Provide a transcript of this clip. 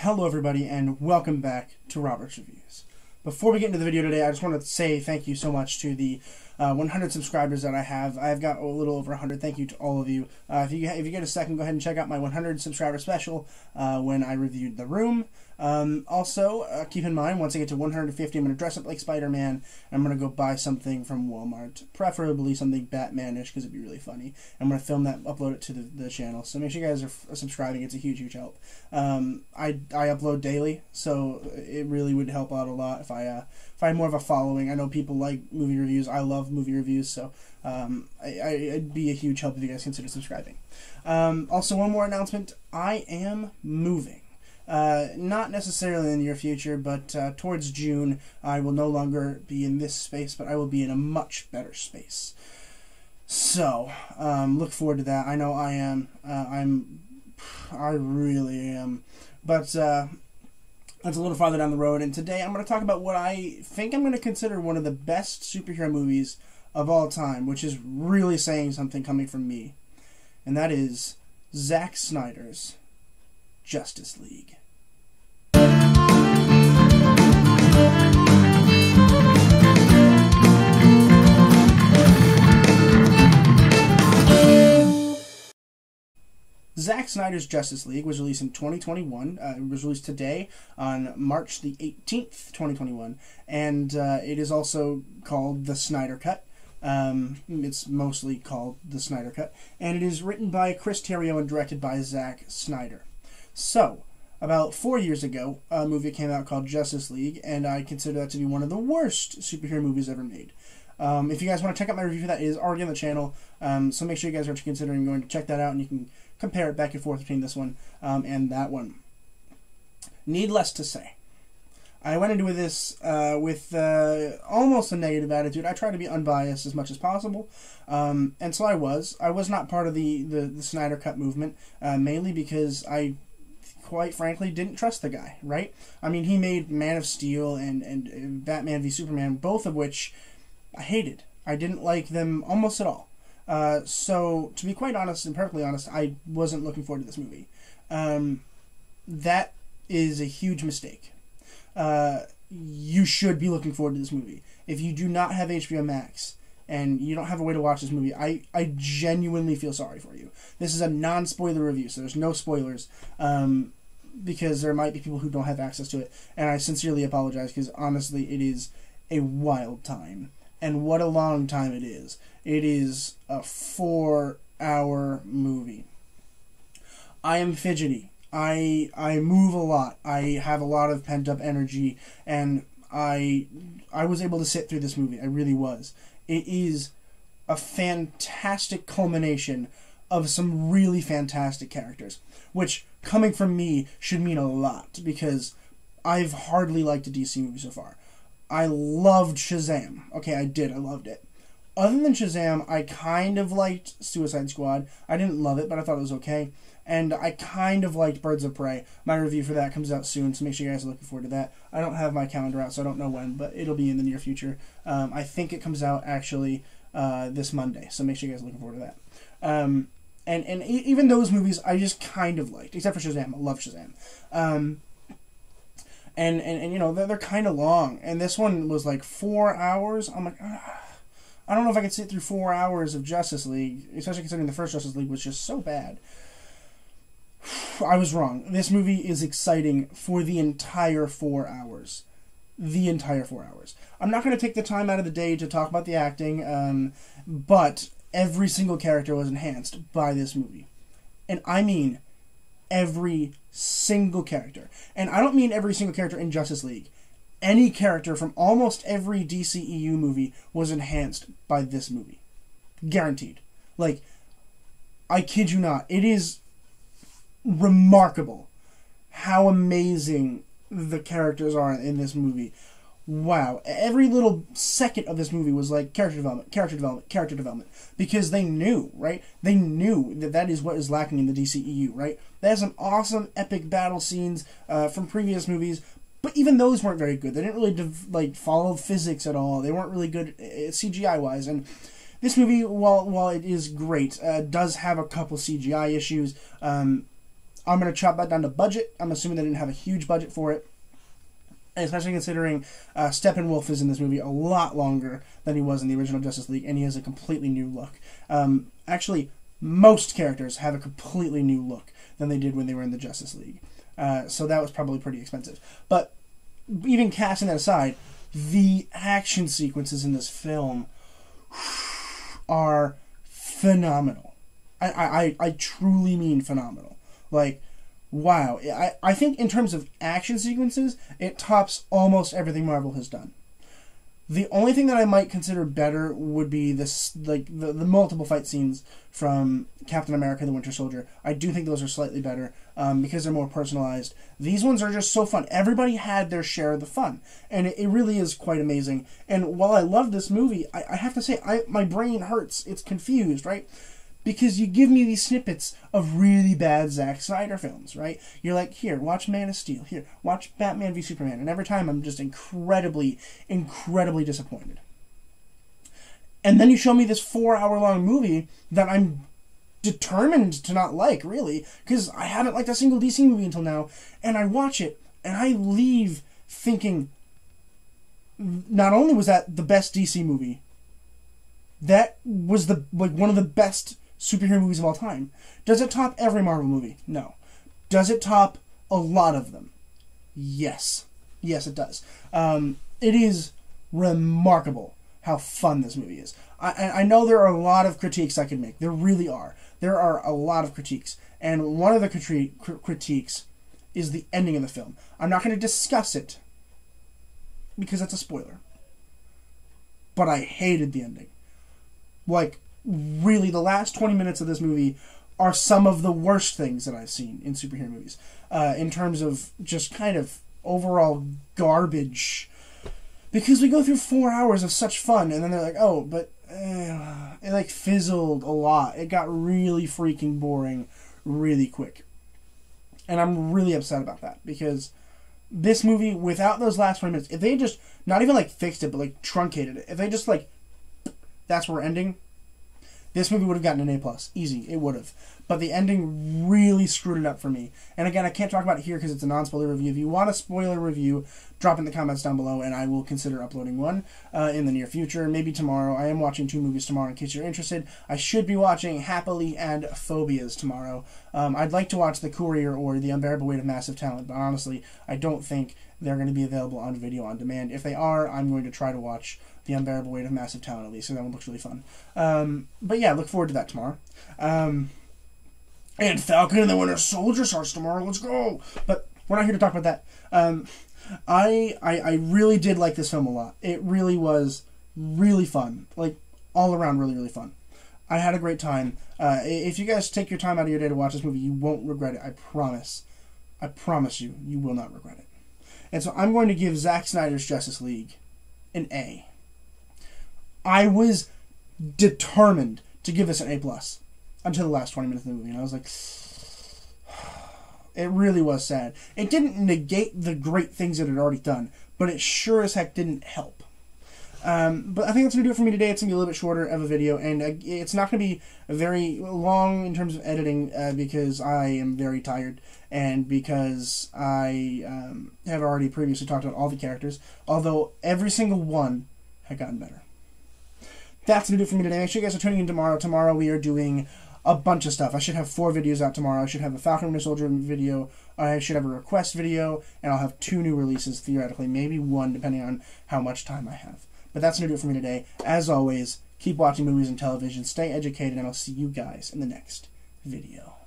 Hello everybody and welcome back to Robert's Reviews. Before we get into the video today, I just want to say thank you so much to the 100 subscribers that I have. I've got a little over 100. Thank you to all of you. If you get a second, go ahead and check out my 100 subscriber special when I reviewed The Room. Also, keep in mind, once I get to 150, I'm going to dress up like Spider-Man, and I'm going to go buy something from Walmart, preferably something Batman-ish, because it'd be really funny. I'm going to film that, upload it to the channel, so make sure you guys are subscribing. It's a huge, huge help. I upload daily, so it really would help out a lot if I had more of a following. I know people like movie reviews. I love movie reviews, so it'd be a huge help if you guys consider subscribing. Also, one more announcement. I am moving. Not necessarily in the near future, but towards June, I will no longer be in this space, but I will be in a much better space. So, look forward to that. I know I am. I really am. But that's a little farther down the road, and today I'm going to talk about what I think I'm going to consider one of the best superhero movies of all time, which is really saying something coming from me, and that is Zack Snyder's Justice League. Zack Snyder's Justice League was released in 2021. It was released today on March the 18th, 2021, and it is also called the Snyder Cut. It's mostly called the Snyder Cut, and it is written by Chris Terrio and directed by Zack Snyder. So, about 4 years ago, a movie came out called Justice League, and I consider that to be one of the worst superhero movies ever made. If you guys want to check out my review for that, it is already on the channel, so make sure you guys are considering going to check that out, and you can compare it back and forth between this one and that one. Needless to say, I went into this with almost a negative attitude. I try to be unbiased as much as possible, and so I was. I was not part of the Snyder Cut movement, mainly because I, quite frankly, didn't trust the guy, right? I mean, he made Man of Steel and Batman v Superman, both of which I hated. I didn't like them almost at all. So, to be quite honest and perfectly honest, I wasn't looking forward to this movie. That is a huge mistake. You should be looking forward to this movie. If you do not have HBO Max and you don't have a way to watch this movie, I genuinely feel sorry for you. This is a non-spoiler review, so there's no spoilers, because there might be people who don't have access to it, and I sincerely apologize, because honestly, it is a wild time. And what a long time it is. It is a 4-hour movie. I am fidgety. I move a lot. I have a lot of pent-up energy, and I was able to sit through this movie. I really was. It is a fantastic culmination of some really fantastic characters, which, coming from me, should mean a lot, because I've hardly liked a DC movie so far. I loved Shazam. Okay, I did. I loved it. Other than Shazam, I kind of liked Suicide Squad. I didn't love it, but I thought it was okay. And I kind of liked Birds of Prey. My review for that comes out soon, so make sure you guys are looking forward to that. I don't have my calendar out, so I don't know when, but it'll be in the near future. I think it comes out, actually, this Monday, so make sure you guys are looking forward to that. And even those movies, I just kind of liked, except for Shazam. I love Shazam. And you know, they're kind of long. And this one was like 4 hours. I'm like, I don't know if I could sit through 4 hours of Justice League, especially considering the first Justice League was just so bad. I was wrong. This movie is exciting for the entire 4 hours. The entire 4 hours. I'm not going to take the time out of the day to talk about the acting, but every single character was enhanced by this movie. And I mean every single character. And I don't mean every single character in Justice League. Any character from almost every DCEU movie was enhanced by this movie. Guaranteed. Like, I kid you not. It is remarkable how amazing the characters are in this movie. Wow. Every little second of this movie was like character development, character development, character development. Because they knew, right? They knew that that is what is lacking in the DCEU, right? They had some awesome epic battle scenes from previous movies, but even those weren't very good. They didn't really follow physics at all. They weren't really good CGI-wise. And this movie, while it is great, does have a couple CGI issues. I'm going to chop that down to budget. I'm assuming they didn't have a huge budget for it. And especially considering Steppenwolf is in this movie a lot longer than he was in the original Justice League, and he has a completely new look. Actually, most characters have a completely new look than they did when they were in the Justice League. So that was probably pretty expensive. But even casting that aside, the action sequences in this film are phenomenal. I truly mean phenomenal. Like, wow. I think in terms of action sequences, it tops almost everything Marvel has done. The only thing that I might consider better would be this, like the multiple fight scenes from Captain America: The Winter Soldier. I do think those are slightly better because they're more personalized. These ones are just so fun. Everybody had their share of the fun, and it really is quite amazing. And while I love this movie, I have to say, my brain hurts. It's confused, right? Because you give me these snippets of really bad Zack Snyder films, right? You're like, here, watch Man of Steel. Here, watch Batman v Superman. And every time I'm just incredibly, incredibly disappointed. And then you show me this 4-hour-long movie that I'm determined to not like, really. Because I haven't liked a single DC movie until now. And I watch it, and I leave thinking, not only was that the best DC movie, that was one of the best superhero movies of all time. Does it top every Marvel movie? No. Does it top a lot of them? Yes. Yes, it does. It is remarkable how fun this movie is. I know there are a lot of critiques I could make. There really are. There are a lot of critiques. And one of the critiques is the ending of the film. I'm not going to discuss it because that's a spoiler. But I hated the ending. Like, really, the last 20 minutes of this movie are some of the worst things that I've seen in superhero movies. In terms of just kind of overall garbage. Because we go through 4 hours of such fun, and then they're like, oh, but it like fizzled a lot. It got really freaking boring really quick. And I'm really upset about that, because this movie, without those last 20 minutes, if they just, not even like fixed it, but like truncated it, if they just like, that's where we're ending, this movie would have gotten an A+. Easy. It would have. But the ending really screwed it up for me. And again, I can't talk about it here because it's a non-spoiler review. If you want a spoiler review, drop in the comments down below, and I will consider uploading one in the near future. Maybe tomorrow. I am watching 2 movies tomorrow in case you're interested. I should be watching Happily and Phobias tomorrow. I'd like to watch The Courier or The Unbearable Weight of Massive Talent, but honestly, I don't think they're going to be available on video on demand. If they are, I'm going to try to watch The Unbearable Weight of Massive Talent at least, so that one looks really fun. But yeah, look forward to that tomorrow. And Falcon and the Winter Soldier starts tomorrow. Let's go! But we're not here to talk about that. I really did like this film a lot. It really was really fun. Like, all around really, really fun. I had a great time. If you guys take your time out of your day to watch this movie, you won't regret it. I promise. I promise you, you will not regret it. And so I'm going to give Zack Snyder's Justice League an A. I was determined to give this an A+ until the last 20 minutes of the movie. And I was like, it really was sad. It didn't negate the great things it had already done, but it sure as heck didn't help. But I think that's going to do it for me today. It's going to be a little bit shorter of a video, and it's not going to be very long in terms of editing because I am very tired, and because I have already previously talked about all the characters, although every single one had gotten better. That's going to do it for me today. Make sure you guys are tuning in tomorrow. Tomorrow we are doing a bunch of stuff. I should have 4 videos out tomorrow. I should have a Falcon and Winter Soldier video. I should have a request video, and I'll have 2 new releases, theoretically. Maybe 1, depending on how much time I have. But that's going to do it for me today. As always, keep watching movies and television, stay educated, and I'll see you guys in the next video.